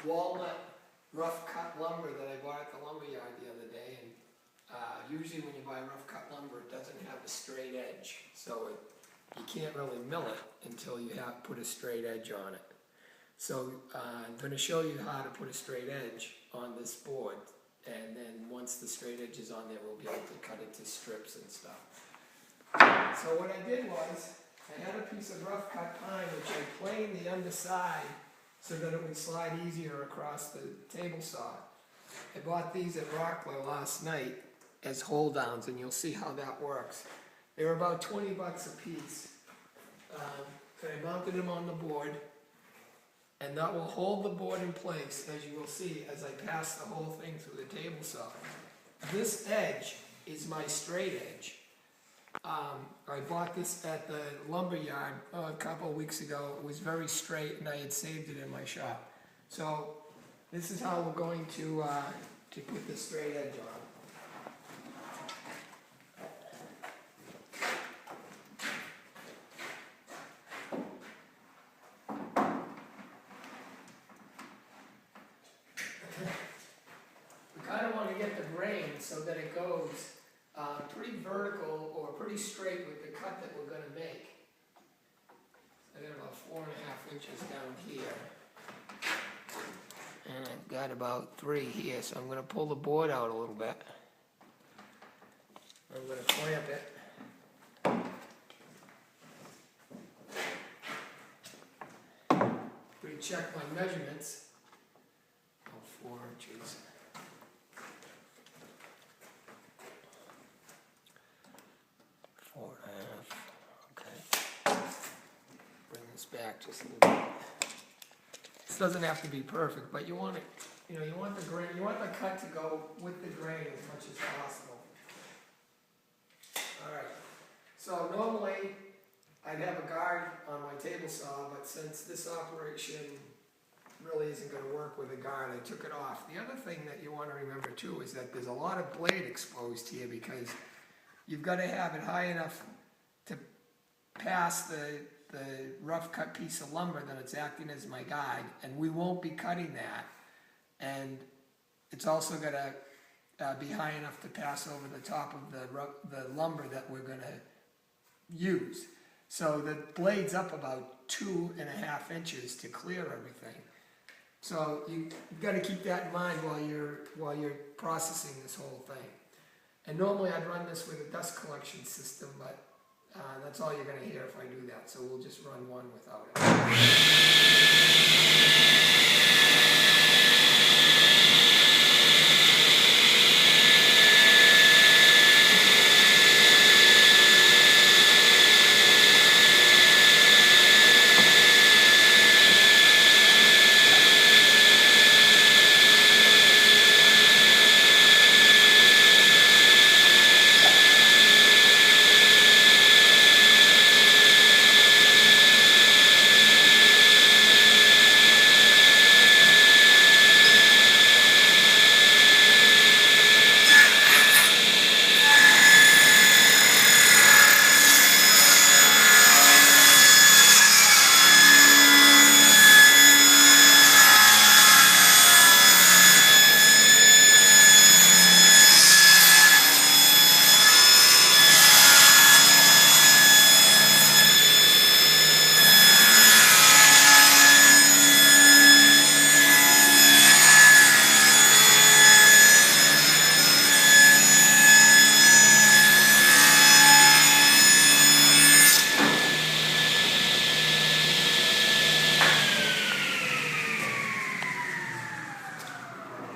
walnut rough cut lumber that I bought at the lumber yard the other day, and usually when you buy rough cut lumber it doesn't have a straight edge, so you can't really mill it until you put a straight edge on it. So I'm going to show you how to put a straight edge on this board, and then once the straight edge is on there we'll be able to cut it to strips and stuff. So what I did was, I had a piece of rough cut pine which I planed the underside so that it would slide easier across the table saw. I bought these at Rockler last night as hold downs, and you'll see how that works. They were about 20 bucks a piece. So I mounted them on the board, and that will hold the board in place, as you will see as I pass the whole thing through the table saw. This edge is my straight edge. I bought this at the lumber yard a couple of weeks ago. It was very straight and I had saved it in my shop. So this is how we're going to put the straight edge on. We kind of want to get the grain so that it goes pretty vertical or pretty straight with the cut that we're going to make. I got about 4.5 inches down here, and I've got about 3 here, so I'm going to pull the board out a little bit. I'm going to clamp it. Recheck my measurements. Oh, 4 inches. 4.5. Okay. Bring this back just a little bit. This doesn't have to be perfect, but you want it. You want the grain. You want the cut to go with the grain as much as possible. All right. So normally I'd have a guard on my table saw, but since this operation really isn't going to work with a guard, I took it off. The other thing that you want to remember too is that there's a lot of blade exposed here because you've got to have it high enough to pass the rough cut piece of lumber that it's acting as my guide, and we won't be cutting that. And it's also got to be high enough to pass over the top of the lumber that we're going to use. So the blade's up about 2.5 inches to clear everything. So you've got to keep that in mind while you're processing this whole thing. And normally I'd run this with a dust collection system, but that's all you're going to hear if I do that. So we'll just run one without it.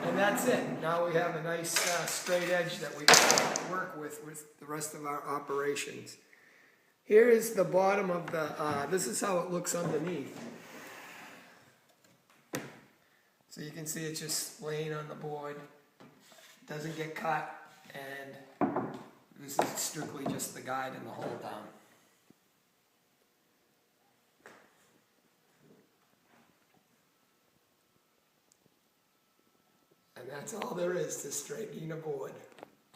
And that's it. Now we have a nice straight edge that we can work with the rest of our operations. Here is the bottom of the, this is how it looks underneath. So you can see it's just laying on the board. Doesn't get cut, and this is strictly just the guide and the hold down. And that's all there is to straightening a board.